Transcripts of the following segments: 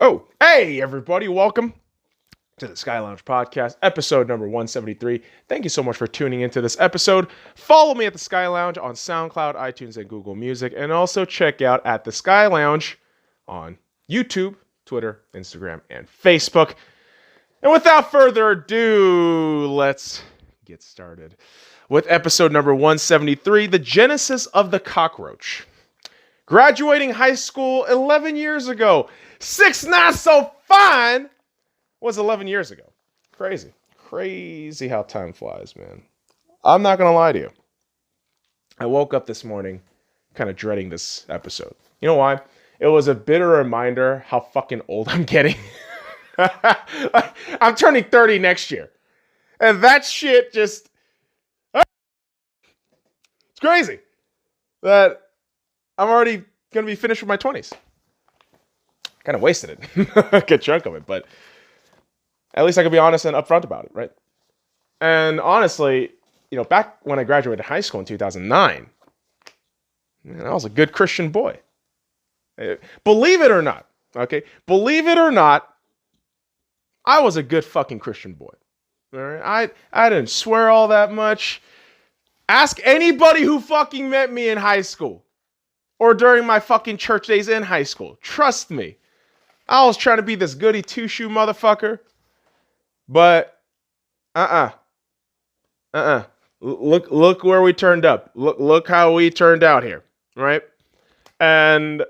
Oh, hey, everybody. Welcome to the SkyLounge podcast, episode number 173. Thank you so much for tuning into this episode. Follow me at the SkyLounge on SoundCloud, iTunes, and Google Music. And also check out at the SkyLounge on YouTube, Twitter, Instagram, and Facebook. And without further ado, let's get started with episode number 173, the genesis of the Cockroach. Graduating high school 11 years ago. 6 Not So Fine was 11 years ago. Crazy how time flies, man. I'm not going to lie to you. I woke up this morning kind of dreading this episode. You know why? It was a bitter reminder how fucking old I'm getting. I'm turning 30 next year. And that shit just... It's crazy that I'm already going to be finished with my 20s. Kind of wasted it, a good chunk of it, but at least I can be honest and upfront about it, right? And honestly, back when I graduated high school in 2009, I was a good Christian boy. Believe it or not, okay? Believe it or not, I was a good fucking Christian boy. All right? I didn't swear all that much. Ask anybody who fucking met me in high school or during my fucking church days in high school. Trust me. I was trying to be this goody two-shoe motherfucker. But, Look where we turned up. Look how we turned out here, right? And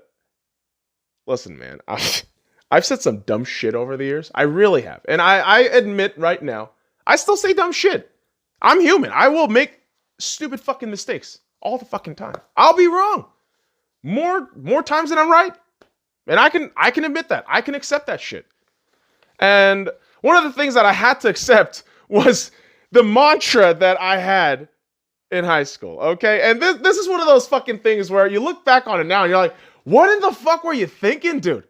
listen, man, I've said some dumb shit over the years. I really have. And I admit right now, I still say dumb shit. I'm human. I will make stupid fucking mistakes all the fucking time. I'll be wrong. More times than I'm right. And I can admit that. I can accept that shit. And one of the things that I had to accept was the mantra that I had in high school, okay? And this is one of those fucking things where you look back on it now and you're like, what in the fuck were you thinking, dude?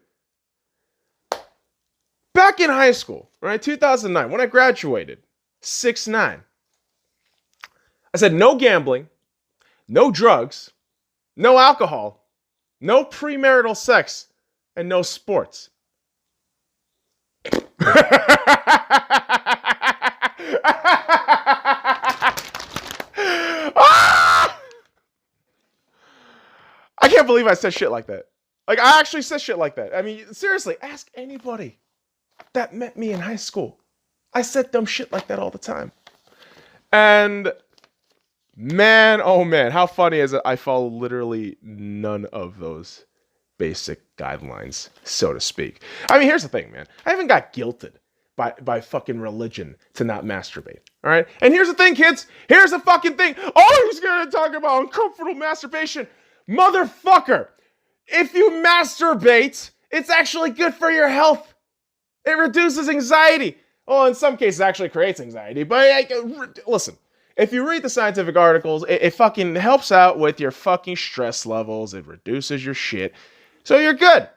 Back in high school, right, 2009, when I graduated, 6'9", I said no gambling, no drugs, no alcohol, no premarital sex, and no sports. I can't believe I said shit like that. Like, I actually said shit like that. I mean, seriously, ask anybody that met me in high school. I said dumb shit like that all the time. And man, oh man, how funny is it? I follow literally none of those basic guidelines, so to speak. I mean, here's the thing, man. I haven't got guilted by fucking religion to not masturbate. All right? And here's the thing, kids. Here's the fucking thing. Oh, he's going to talk about uncomfortable masturbation. Motherfucker. If you masturbate, it's actually good for your health. It reduces anxiety. Well, in some cases, it actually creates anxiety. But listen, if you read the scientific articles, it fucking helps out with your fucking stress levels. It reduces your shit. So you're good.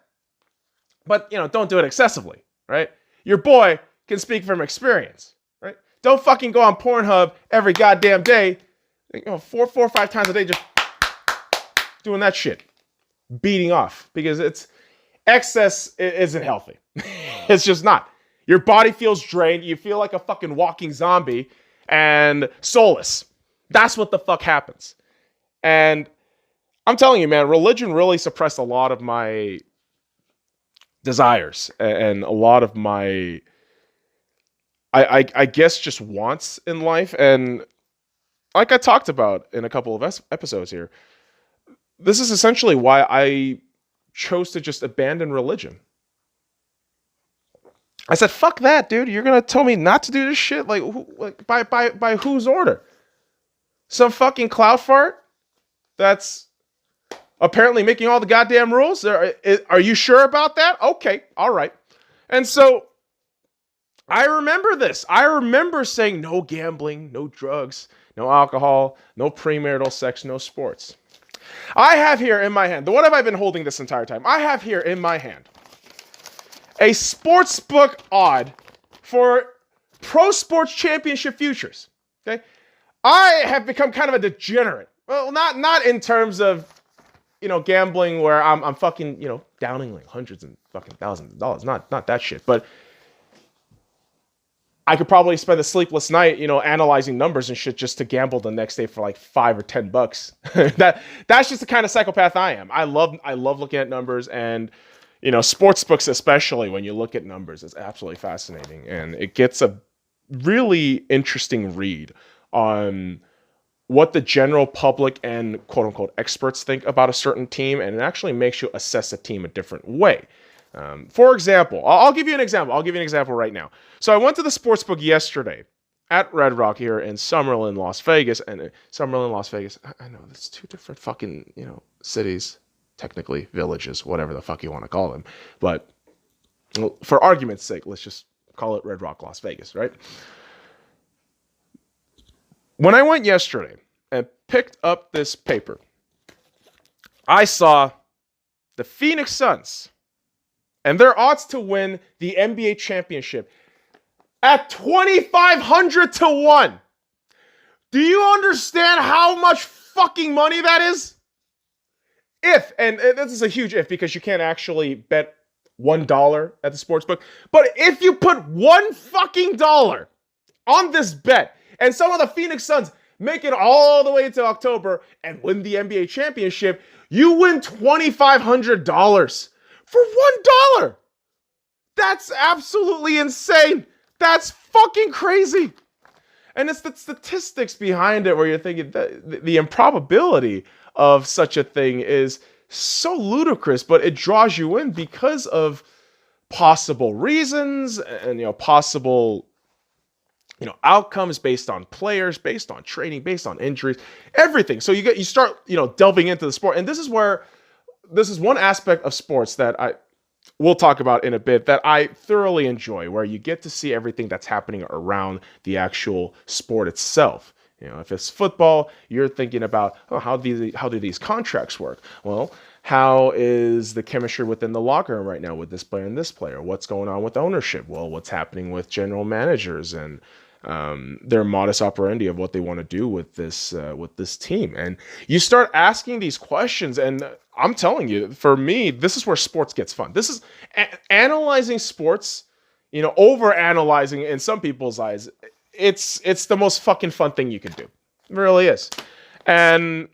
But, don't do it excessively, right? Your boy can speak from experience, right? Don't fucking go on Pornhub every goddamn day, 4 or 5 times a day, just doing that shit. Beating off. Because excess isn't healthy. It's just not. Your body feels drained. You feel like a fucking walking zombie and soulless. That's what the fuck happens. And I'm telling you, man, religion really suppressed a lot of my desires and a lot of my, I guess, just wants in life. And like I talked about in a couple of episodes here, this is essentially why I chose to just abandon religion. I said, fuck that, dude. You're going to tell me not to do this shit? Like by whose order? Some fucking cloud fart that's apparently making all the goddamn rules? Are you sure about that? Okay, all right. And so I remember this. I remember saying no gambling, no drugs, no alcohol, no premarital sex, no sports. I have here in my hand, what have I been holding this entire time? I have here in my hand a sportsbook odd for pro sports championship futures. Okay, I have become kind of a degenerate. Well, not in terms of gambling where I'm fucking downing like hundreds and fucking thousands of dollars. Not that shit, but I could probably spend a sleepless night, analyzing numbers and shit just to gamble the next day for like $5 or $10. That's just the kind of psychopath I am. I love looking at numbers, and sports books, especially when you look at numbers, it's absolutely fascinating, and it gets a really interesting read on what the general public and quote unquote experts think about a certain team, and it actually makes you assess a team a different way. For example, I'll give you an example. I'll give you an example right now. So I went to the sportsbook yesterday at Red Rock here in Summerlin, Las Vegas. And Summerlin, Las Vegas, I know that's two different fucking, cities, technically villages, whatever the fuck you want to call them. But for argument's sake, let's just call it Red Rock, Las Vegas, right? When I went yesterday and picked up this paper, I saw the Phoenix Suns and their odds to win the NBA championship at 2,500 to 1. Do you understand how much fucking money that is? And this is a huge if, because you can't actually bet $1 at the sportsbook. But if you put one fucking dollar on this bet, and some of the Phoenix Suns make it all the way into October and win the NBA championship, you win $2,500 for $1. That's absolutely insane. That's fucking crazy. And it's the statistics behind it where you're thinking that the improbability of such a thing is so ludicrous, but it draws you in because of possible reasons and possible outcomes based on players, based on training, based on injuries, everything. So you start delving into the sport, and this is one aspect of sports that we'll talk about in a bit that I thoroughly enjoy, where you get to see everything that's happening around the actual sport itself. If it's football, you're thinking about, how do these contracts work? Well, how is the chemistry within the locker room right now with this player and this player? What's going on with ownership? Well, what's happening with general managers and their modus operandi of what they want to do with this team? And you start asking these questions, and I'm telling you, for me, this is where sports gets fun. This is analyzing sports, over analyzing in some people's eyes. It's the most fucking fun thing you can do. It really is. And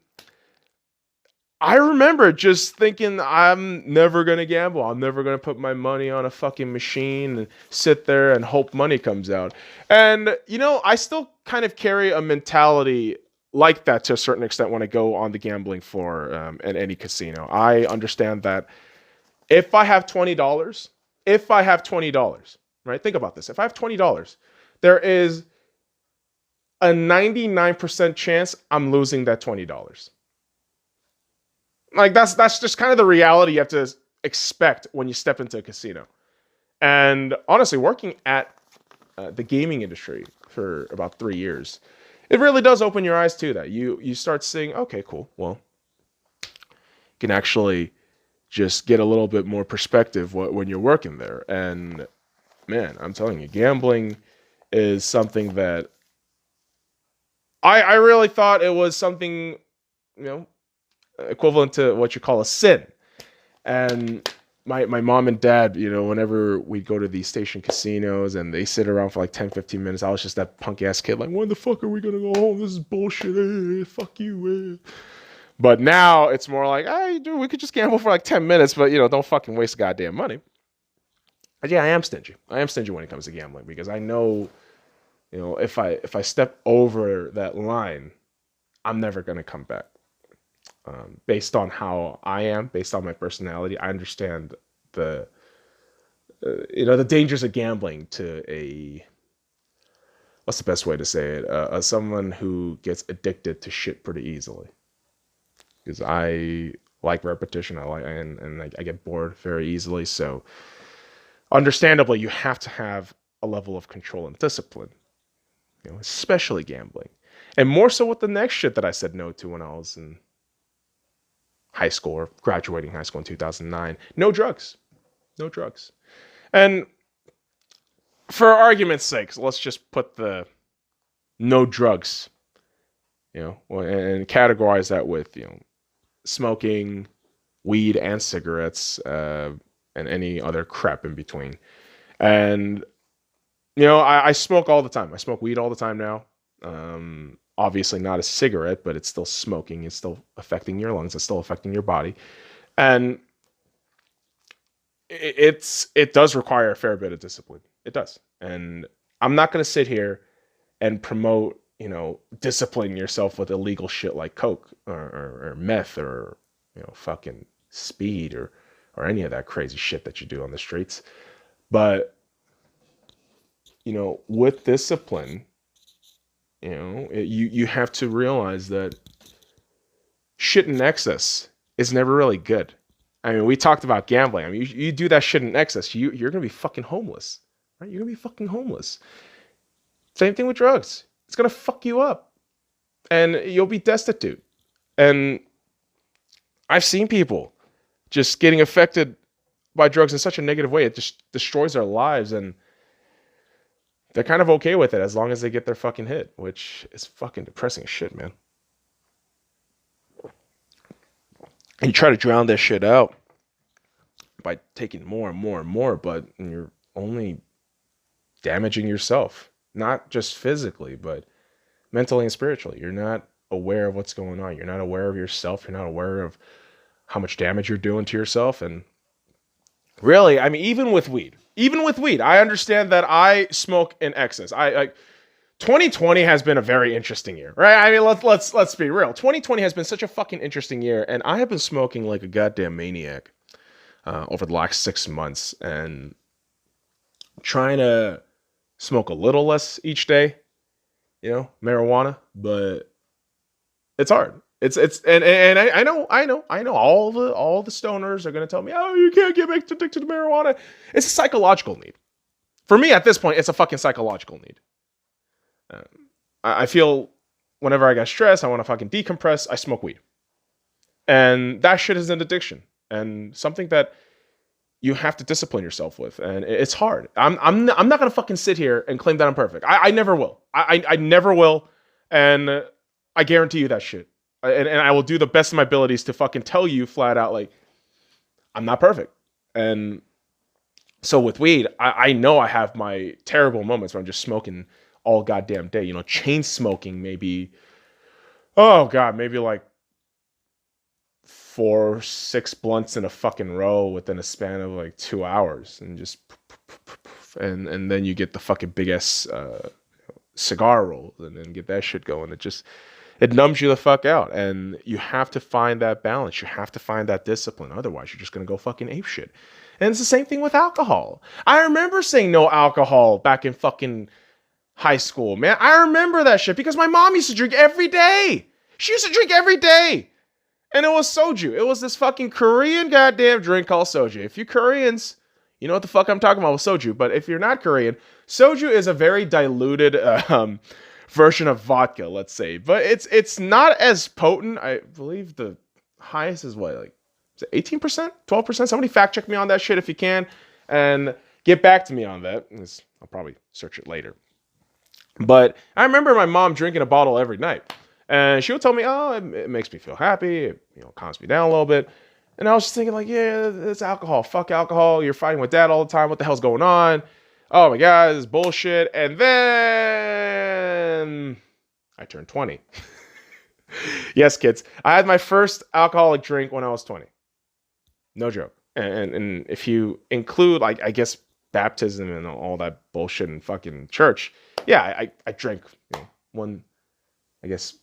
I remember just thinking, I'm never going to gamble. I'm never going to put my money on a fucking machine and sit there and hope money comes out. And, I still kind of carry a mentality like that to a certain extent when I go on the gambling floor at any casino. I understand that if I have $20, right? Think about this. If I have $20, there is a 99% chance I'm losing that $20. Like that's just kind of the reality you have to expect when you step into a casino. And honestly, working at the gaming industry for about 3 years, it really does open your eyes to that. You start seeing, okay, cool. Well, you can actually just get a little bit more perspective when you're working there. And man, I'm telling you, gambling is something that I really thought it was something, equivalent to what you call a sin. And my mom and dad, whenever we'd go to these station casinos and they sit around for like 10, 15 minutes, I was just that punk ass kid, like, when the fuck are we going to go home? This is bullshit. Fuck you. But now it's more like, hey, dude, we could just gamble for like 10 minutes, but, don't fucking waste goddamn money. But yeah, I am stingy. I am stingy when it comes to gambling because I know, if I step over that line, I'm never going to come back. Based on how I am, based on my personality, I understand the dangers of gambling to what's the best way to say it? Someone who gets addicted to shit pretty easily. Because I like repetition, and I get bored very easily. So, understandably, you have to have a level of control and discipline, especially gambling, and more so with the next shit that I said no to when I was in high school or graduating high school in 2009. No drugs. And for argument's sake, let's just put the no drugs, and categorize that with, smoking, weed and cigarettes, and any other crap in between. And I smoke all the time. I smoke weed all the time now. Obviously not a cigarette, but it's still smoking. It's still affecting your lungs. It's still affecting your body. And it does require a fair bit of discipline. It does. And I'm not going to sit here and promote, disciplining yourself with illegal shit like coke or meth or, fucking speed or any of that crazy shit that you do on the streets. But, with discipline, you have to realize that shit in excess is never really good. I mean, we talked about gambling. I mean, you do that shit in excess, you're going to be fucking homeless, right? You're going to be fucking homeless. Same thing with drugs. It's going to fuck you up and you'll be destitute. And I've seen people just getting affected by drugs in such a negative way. It just destroys their lives, and they're kind of okay with it as long as they get their fucking hit, which is fucking depressing as shit, man. And you try to drown that shit out by taking more and more and more, but you're only damaging yourself, not just physically, but mentally and spiritually. You're not aware of what's going on. You're not aware of yourself. You're not aware of how much damage you're doing to yourself. And really, I mean, even with weed, I understand that I smoke in excess. 2020 has been a very interesting year, right? I mean, let's be real. 2020 has been such a fucking interesting year, and I have been smoking like a goddamn maniac over the last 6 months, and trying to smoke a little less each day, marijuana, but it's hard. And I know all the stoners are gonna tell me, oh, you can't get addicted to marijuana. It's a psychological need. For me, at this point, it's a fucking psychological need. I feel whenever I get stressed, I want to fucking decompress, I smoke weed. And that shit is an addiction and something that you have to discipline yourself with. And it's hard. I'm not going to fucking sit here and claim that I'm perfect. I never will. I never will. And I guarantee you that shit. And I will do the best of my abilities to fucking tell you flat out, like, I'm not perfect. And so with weed, I know I have my terrible moments where I'm just smoking all goddamn day. Chain smoking maybe, maybe like 4-6 blunts in a fucking row within a span of like 2 hours, and just and then you get the fucking big ass cigar rolls and then get that shit going. It numbs you the fuck out, and you have to find that balance. You have to find that discipline. Otherwise, you're just gonna go fucking ape shit. And it's the same thing with alcohol. I remember saying no alcohol back in fucking high school, man. I remember that shit because my mom used to drink every day. She used to drink every day. And it was soju. It was this fucking Korean goddamn drink called soju. If you Koreans, you know what the fuck I'm talking about with soju. But if you're not Korean, soju is a very diluted version of vodka, let's say. But it's not as potent. I believe the highest is what, like, is it 18%? 12%? Somebody fact check me on that shit if you can. And get back to me on that. I'll probably search it later. But I remember my mom drinking a bottle every night. And she would tell me, oh, it makes me feel happy. It calms me down a little bit. And I was just thinking, like, yeah, it's alcohol. Fuck alcohol. You're fighting with dad all the time. What the hell's going on? Oh, my God, this is bullshit. And then I turned 20. Yes, kids. I had my first alcoholic drink when I was 20. No joke. And if you include, like, I guess, baptism and all that bullshit in fucking church, yeah, I drank one, I guess,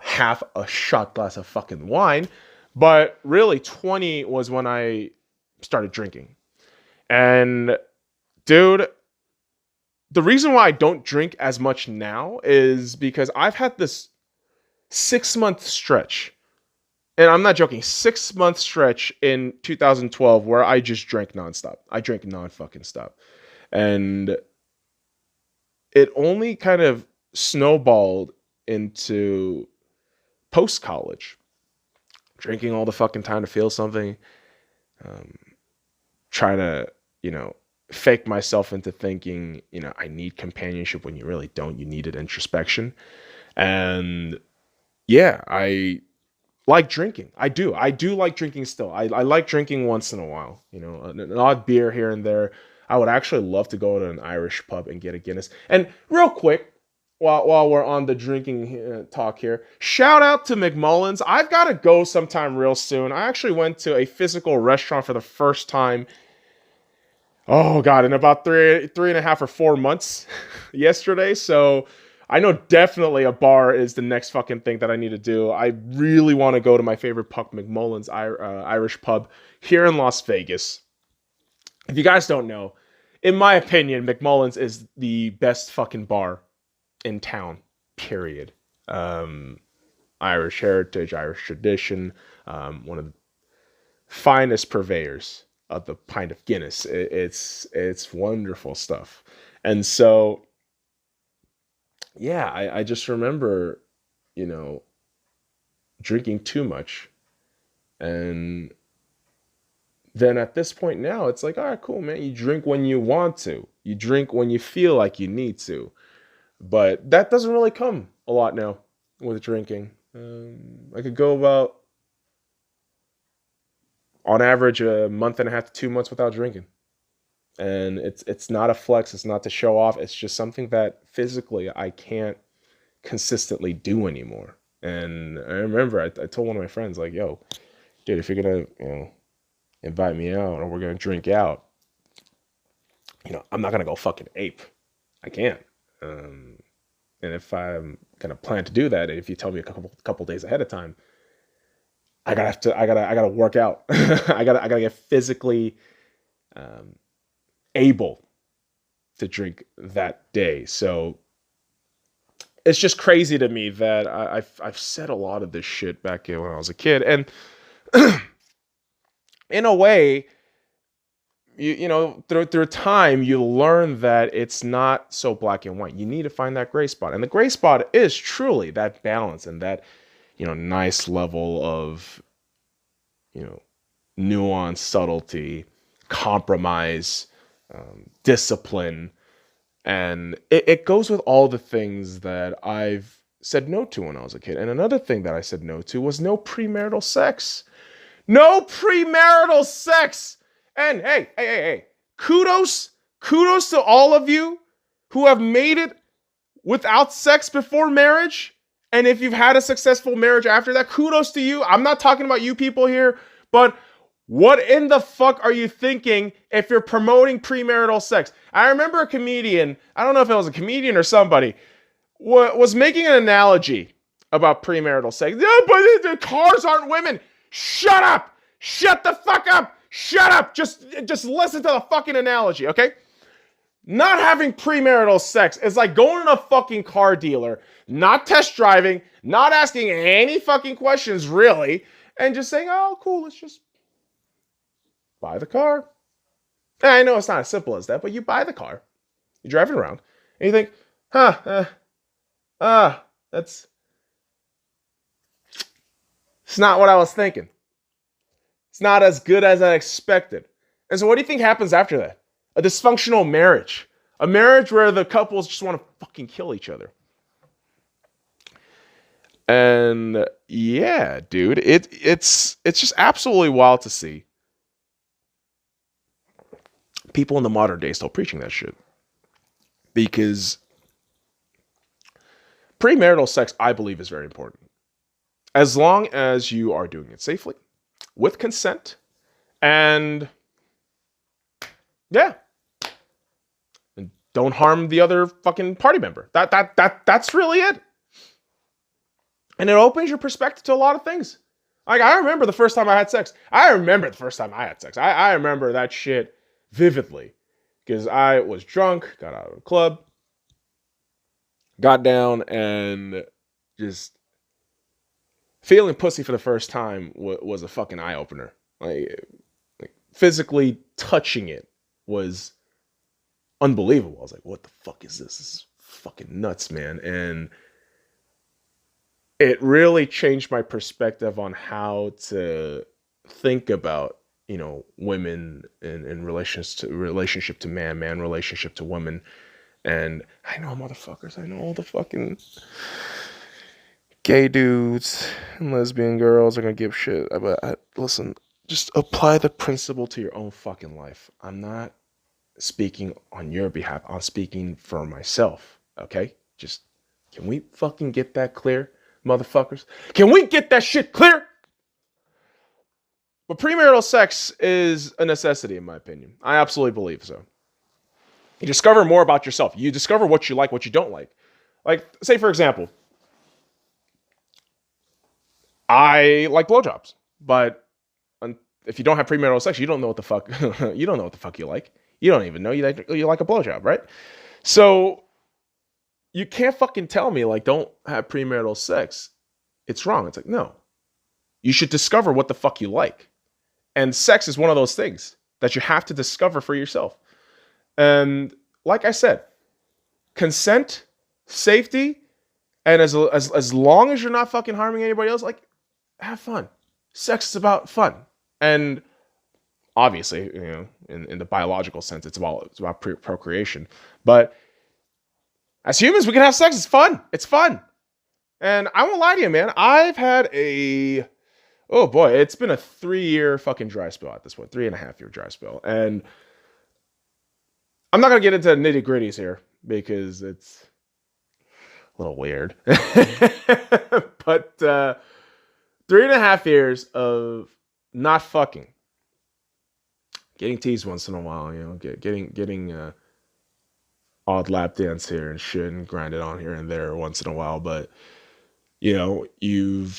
half a shot glass of fucking wine. But really, 20 was when I started drinking. And, dude, the reason why I don't drink as much now is because I've had this 6-month stretch. And I'm not joking, 6-month stretch in 2012 where I just drank nonstop. I drank non-fucking stop. And it only kind of snowballed into post-college. Drinking all the fucking time to feel something. Trying to, fake myself into thinking, I need companionship when you really don't. You needed introspection. And yeah, I like drinking. I do like drinking still. I like drinking once in a while, an odd beer here and there. I would actually love to go to an Irish pub and get a Guinness. And real quick, while we're on the drinking talk here, shout out to McMullen's. I've got to go sometime real soon. I actually went to a physical restaurant for the first time. Oh God, in about three and a half or 4 months yesterday. So I know definitely a bar is the next fucking thing that I need to do. I really want to go to my favorite pub, McMullen's Irish pub here in Las Vegas. If you guys don't know, in my opinion, McMullen's is the best fucking bar in town, period. Irish heritage, Irish tradition, one of the finest purveyors of the pint of Guinness. It's wonderful stuff. And so, yeah, I just remember, drinking too much. And then at this point now, it's like, all right, cool, man. You drink when you want to. You drink when you feel like you need to. But that doesn't really come a lot now with drinking. I could go about, on average, a month and a half to 2 months without drinking. And it's not a flex. It's not to show off. It's just something that physically I can't consistently do anymore. And I remember I told one of my friends, like, yo, dude, if you're going to, invite me out or we're going to drink out, I'm not going to go fucking ape. I can't. And if I'm going to plan to do that, if you tell me a couple days ahead of time, I gotta work out. I gotta get physically able to drink that day. So it's just crazy to me that I've said a lot of this shit back when I was a kid, and in a way, through time, you learn that it's not so black and white. You need to find that gray spot, and the gray spot is truly that balance and that nice level of nuance, subtlety, compromise, discipline. And it goes with all the things that I've said no to when I was a kid. And another thing that I said no to was no premarital sex. No premarital sex. And hey, kudos to all of you who have made it without sex before marriage. And if you've had a successful marriage after that, kudos to you. I'm not talking about you people here, but what in the fuck are you thinking if you're promoting premarital sex? I remember a comedian, I don't know if it was a comedian or somebody, was making an analogy about premarital sex. Yeah, but the cars aren't women. Shut up. Shut the fuck up. Shut up. Just listen to the fucking analogy, okay? Not having premarital sex is like going to a fucking car dealer, not test driving, not asking any fucking questions really, and just saying, oh, cool, let's just buy the car. And I know it's not as simple as that, but you buy the car, you drive it around, and you think, it's not what I was thinking. It's not as good as I expected. And so what do you think happens after that? A dysfunctional marriage. A marriage where the couples just want to fucking kill each other. And yeah, dude, it's just absolutely wild to see people in the modern day still preaching that shit. Because premarital sex, I believe, is very important. As long as you are doing it safely, with consent, and yeah, and don't harm the other fucking party member. That's really it. And it opens your perspective to a lot of things. Like, I remember the first time I had sex. I remember that shit vividly. Because I was drunk, got out of the club, got down, and just feeling pussy for the first time was a fucking eye-opener. Like physically touching it was unbelievable. I was like, what the fuck is this? This is fucking nuts, man. And it really changed my perspective on how to think about, women in relationship to man relationship to woman. And I know, motherfuckers, I know all the fucking gay dudes and lesbian girls are gonna give shit. But listen, just apply the principle to your own fucking life. I'm not speaking on your behalf. I'm speaking for myself. Okay? Just, can we fucking get that clear, motherfuckers? Can we get that shit clear? But premarital sex is a necessity, in my opinion. I absolutely believe so. You discover more about yourself. You discover what you like, what you don't like. Like, say, for example, I like blowjobs, but if you don't have premarital sex, you don't know what the fuck you don't know what the fuck you like. You don't even know you like a blowjob, right? So you can't fucking tell me like don't have premarital sex. It's wrong. It's like, no. You should discover what the fuck you like. And sex is one of those things that you have to discover for yourself. And like I said, consent, safety, and as long as you're not fucking harming anybody else, like, have fun. Sex is about fun. And obviously, you know, in the biological sense, it's about procreation. But as humans, we can have sex. It's fun. It's fun. And I won't lie to you, man. I've had oh boy, it's been a 3-year fucking dry spell at this point. 3.5-year dry spell. And I'm not going to get into the nitty gritties here because it's a little weird. But 3.5 years of not fucking. Getting teased once in a while, you know, getting odd lap dance here and shit and grind it on here and there once in a while. But, you know, you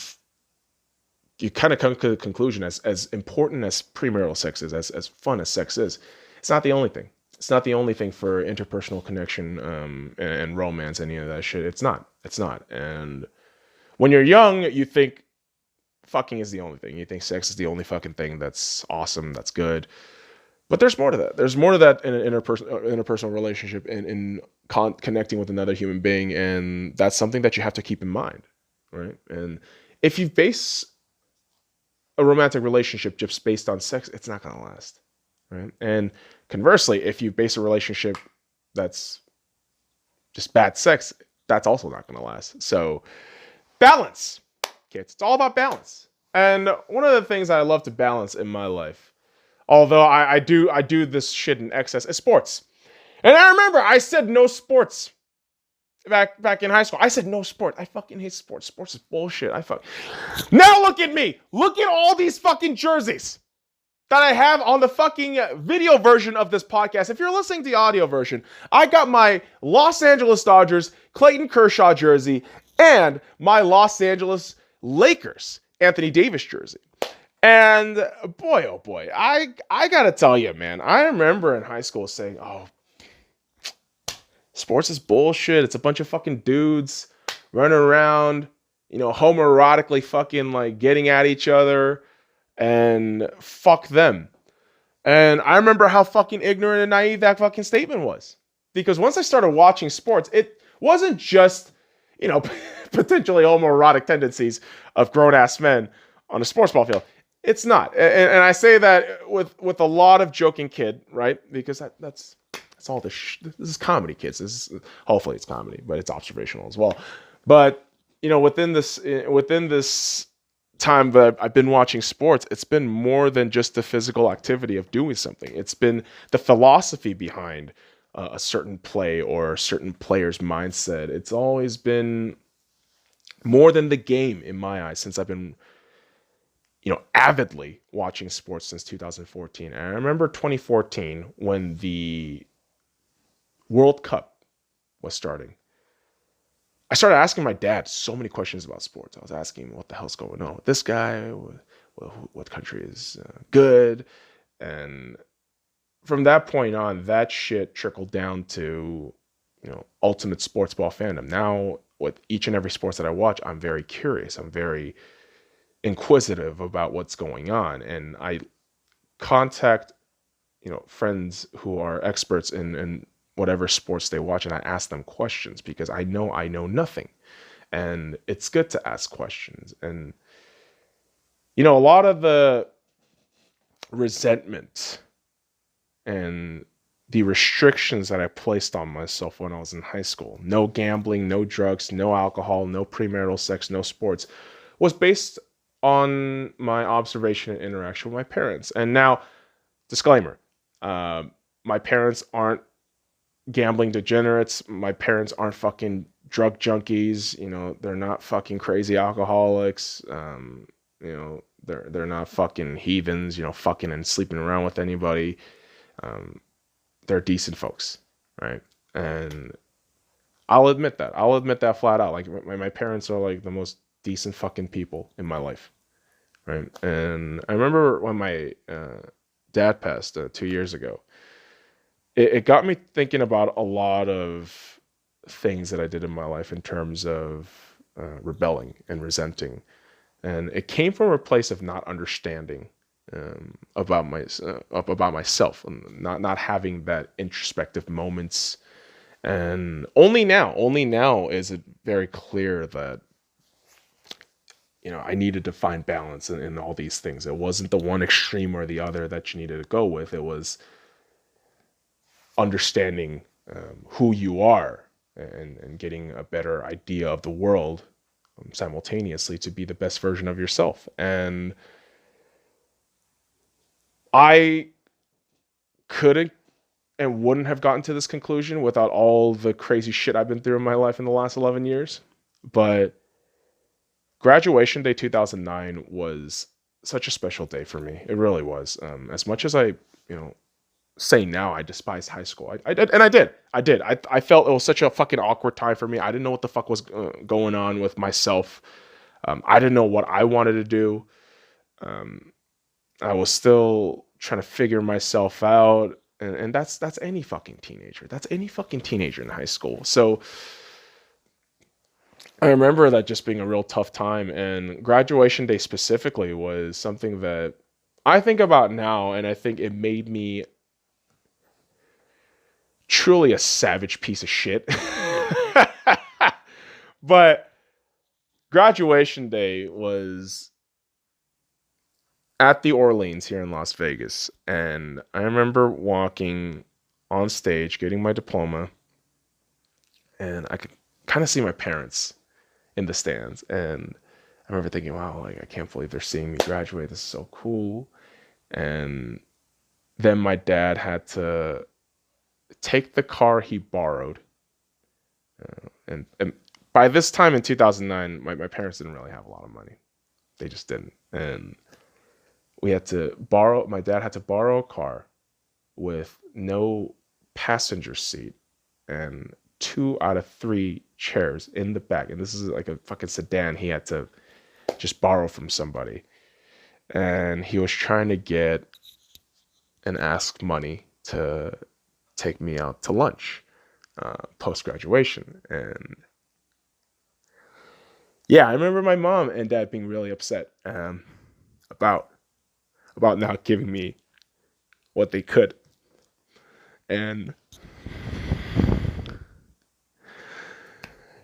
kind of come to the conclusion as important as premarital sex is, as fun as sex is, it's not the only thing. It's not the only thing for interpersonal connection and romance, any of that shit. It's not. And when you're young, you think fucking is the only thing. You think sex is the only fucking thing that's awesome, that's good. But there's more to that. There's more to that in an interpersonal relationship and in connecting with another human being. And that's something that you have to keep in mind, right? And if you base a romantic relationship just based on sex, it's not going to last, right? And conversely, if you base a relationship that's just bad sex, that's also not going to last. So balance, kids. It's all about balance. And one of the things I love to balance in my life, although I do this shit in excess, is sports. And I remember I said no sports back in high school. I said no sport. I fucking hate sports. Sports is bullshit. Now look at me. Look at all these fucking jerseys that I have on the fucking video version of this podcast. If you're listening to the audio version, I got my Los Angeles Dodgers Clayton Kershaw jersey and my Los Angeles Lakers Anthony Davis jersey. And boy, oh boy, I gotta tell you, man, I remember in high school saying, oh, sports is bullshit. It's a bunch of fucking dudes running around, you know, homoerotically fucking like getting at each other and fuck them. And I remember how fucking ignorant and naive that fucking statement was. Because once I started watching sports, it wasn't just, you know, potentially homoerotic tendencies of grown-ass men on a sports ball field. It's not. And I say that with a lot of joking kid, right? Because that's all this is comedy, kids. Hopefully it's comedy, but it's observational as well. But, you know, within this time that I've been watching sports, it's been more than just the physical activity of doing something. It's been the philosophy behind a certain play or a certain player's mindset. It's always been more than the game in my eyes since I've been, you know, avidly watching sports since 2014. And I remember 2014 when the World Cup was starting. I started asking my dad so many questions about sports. I was asking him what the hell's going on with this guy, what country is good. And from that point on, that shit trickled down to, you know, ultimate sports ball fandom. Now, with each and every sports that I watch, I'm very curious. I'm very inquisitive about what's going on. And I contact, you know, friends who are experts in whatever sports they watch, and I ask them questions because I know nothing. And it's good to ask questions. And, you know, a lot of the resentment and the restrictions that I placed on myself when I was in high school, no gambling, no drugs, no alcohol, no premarital sex, no sports, was based on my observation and interaction with my parents. And now, disclaimer, my parents aren't gambling degenerates. My parents aren't fucking drug junkies. You know, they're not fucking crazy alcoholics. You know, they're not fucking heathens, you know, fucking and sleeping around with anybody. Um, they're decent folks, right? And I'll admit that. I'll admit that flat out. Like my parents are like the most decent fucking people in my life, right? And I remember when my dad passed 2 years ago, it got me thinking about a lot of things that I did in my life in terms of rebelling and resenting, and it came from a place of not understanding about myself, and not having that introspective moments. And only now is it very clear that, you know, I needed to find balance in all these things. It wasn't the one extreme or the other that you needed to go with. It was understanding who you are, and getting a better idea of the world simultaneously to be the best version of yourself. And I couldn't and wouldn't have gotten to this conclusion without all the crazy shit I've been through in my life in the last 11 years. But graduation day 2009 was such a special day for me. It really was. As much as I, you know, say now I despise high school, I did, and I did. I felt it was such a fucking awkward time for me. I didn't know what the fuck was going on with myself. I didn't know what I wanted to do. I was still trying to figure myself out. And that's any fucking teenager. That's any fucking teenager in high school. So I remember that just being a real tough time. And graduation day specifically was something that I think about now, and I think it made me truly a savage piece of shit. But graduation day was at the Orleans here in Las Vegas. And I remember walking on stage, getting my diploma, and I could kind of see my parents in the stands. And I remember thinking, wow, like, I can't believe they're seeing me graduate. This is so cool. And then my dad had to take the car he borrowed. And by this time in 2009, my parents didn't really have a lot of money. They just didn't. And my dad had to borrow a car with no passenger seat and 2 out of 3 chairs in the back. And this is like a fucking sedan he had to just borrow from somebody. And he was trying to get and ask money to take me out to lunch post-graduation. And yeah, I remember my mom and dad being really upset about not giving me what they could. And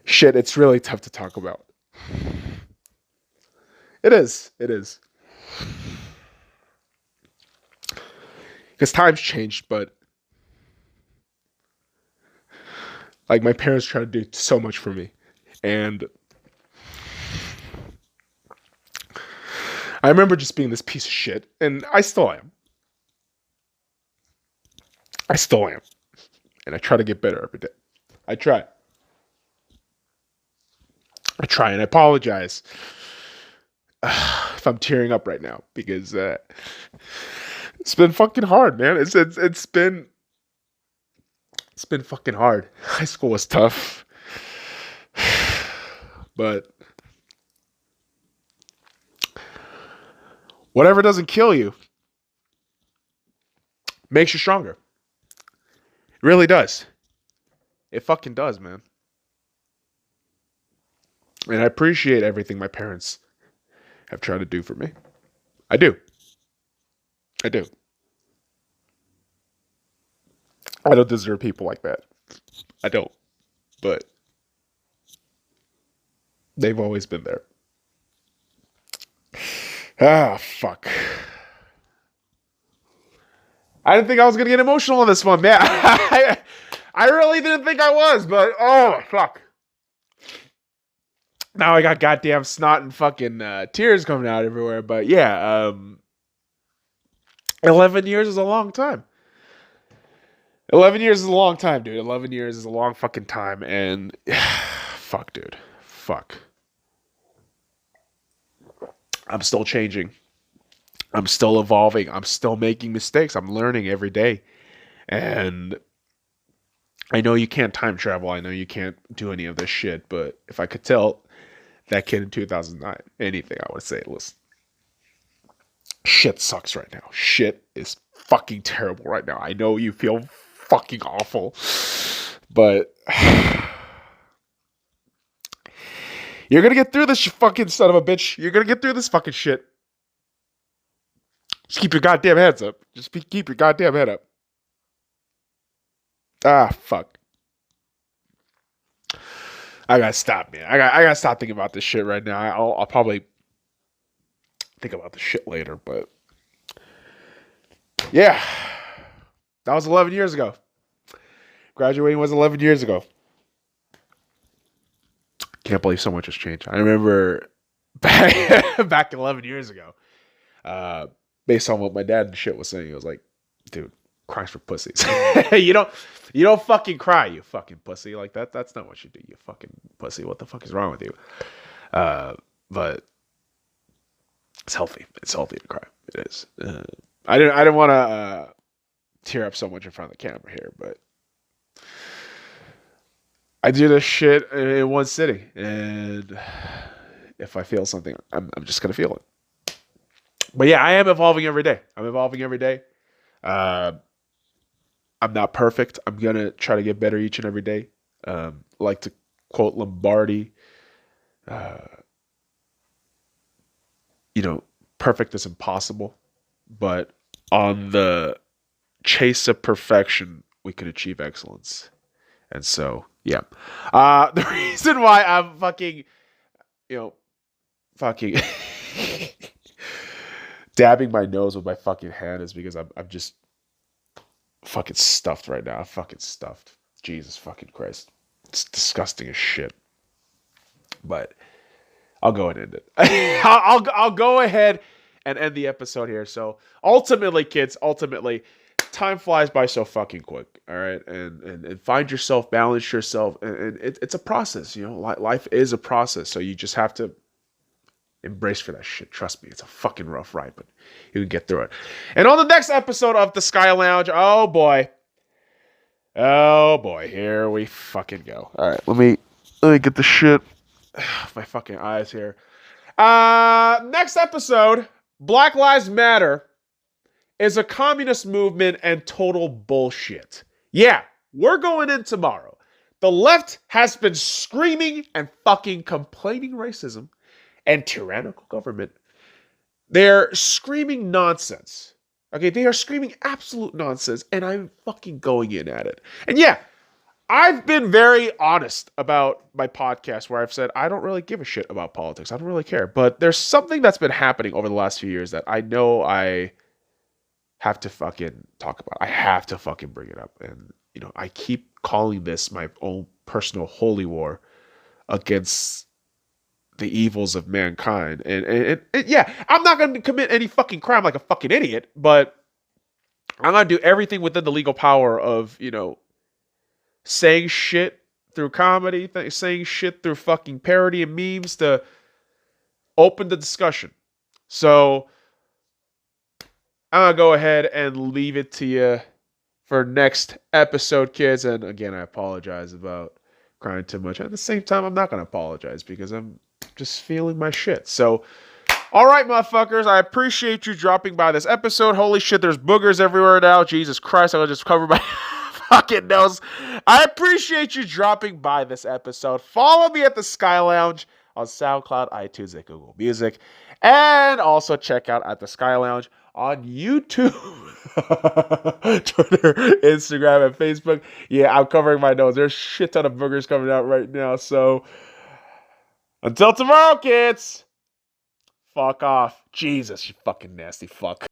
shit, it's really tough to talk about. It is. Because times changed, but like, my parents tried to do so much for me. And I remember just being this piece of shit, and I still am. And I try to get better every day. I try, and I apologize if I'm tearing up right now, because it's been fucking hard, man. It's been fucking hard. High school was tough, but whatever doesn't kill you makes you stronger. It really does. It fucking does, man. And I appreciate everything my parents have tried to do for me. I do. I don't deserve people like that. I don't. But they've always been there. Ah, fuck. I didn't think I was going to get emotional on this one, man. I really didn't think I was, but oh, fuck. Now I got goddamn snot and fucking tears coming out everywhere. But yeah, 11 years is a long time. 11 years is a long time, dude. 11 years is a long fucking time. And fuck, dude. Fuck. I'm still changing. I'm still evolving. I'm still making mistakes. I'm learning every day. And I know you can't time travel. I know you can't do any of this shit. But if I could tell that kid in 2009 anything, I would say, listen, shit sucks right now. Shit is fucking terrible right now. I know you feel fucking awful. But you're going to get through this, you fucking son of a bitch. You're going to get through this fucking shit. Just keep your goddamn heads up. Just keep your goddamn head up. Ah, fuck. I gotta stop, man. I gotta stop thinking about this shit right now. I'll probably think about this shit later, but yeah, that was 11 years ago. Graduating was 11 years ago. Can't believe so much has changed. I remember back 11 years ago, based on what my dad and shit was saying, it was like, dude, cries for pussies. you don't fucking cry, you fucking pussy. Like that's not what you do, you fucking pussy. What the fuck is wrong with you? But it's healthy. It's healthy to cry. It is. I didn't want to tear up so much in front of the camera here, but I do this shit in one sitting, and if I feel something, I'm just gonna feel it. But yeah, I am evolving every day. I'm evolving every day. I'm not perfect. I'm gonna try to get better each and every day. Like to quote Lombardi, perfect is impossible, but on the chase of perfection, we could achieve excellence. And so, yeah. The reason why I'm fucking dabbing my nose with my fucking hand is because I'm just fucking stuffed right now. I'm fucking stuffed. Jesus fucking Christ. It's disgusting as shit. But I'll go ahead and end it. I'll go ahead and end the episode here. So ultimately, kids, time flies by so fucking quick. All right, and find yourself, balance yourself, and it's a process. Life is a process. So you just have to embrace for that shit. Trust me, it's a fucking rough ride, but you can get through it. And on the next episode of the Sky Lounge, oh boy, here we fucking go. All right, let me get the shit. My fucking eyes here. Next episode, Black Lives Matter is a communist movement and total bullshit. Yeah, we're going in tomorrow. The left has been screaming and fucking complaining racism and tyrannical government. They're screaming nonsense. Okay, they are screaming absolute nonsense, and I'm fucking going in at it. And yeah, I've been very honest about my podcast where I've said I don't really give a shit about politics. I don't really care. But there's something that's been happening over the last few years that I know I have to fucking talk about. I have to fucking bring it up. And, I keep calling this my own personal holy war against the evils of mankind. And yeah, I'm not going to commit any fucking crime like a fucking idiot, but I'm going to do everything within the legal power of, saying shit through comedy, saying shit through fucking parody and memes to open the discussion. So I'm going to go ahead and leave it to you for next episode, kids. And again, I apologize about crying too much. At the same time, I'm not going to apologize because I'm just feeling my shit. So, all right, motherfuckers, I appreciate you dropping by this episode. Holy shit, there's boogers everywhere now. Jesus Christ, I just covered my fucking nose. I appreciate you dropping by this episode. Follow me at the Sky Lounge on SoundCloud, iTunes, and Google Music. And also check out at the Sky Lounge on YouTube, Twitter, Instagram, and Facebook. Yeah, I'm covering my nose. There's a shit ton of boogers coming out right now. So until tomorrow, kids. Fuck off. Jesus, you fucking nasty fuck.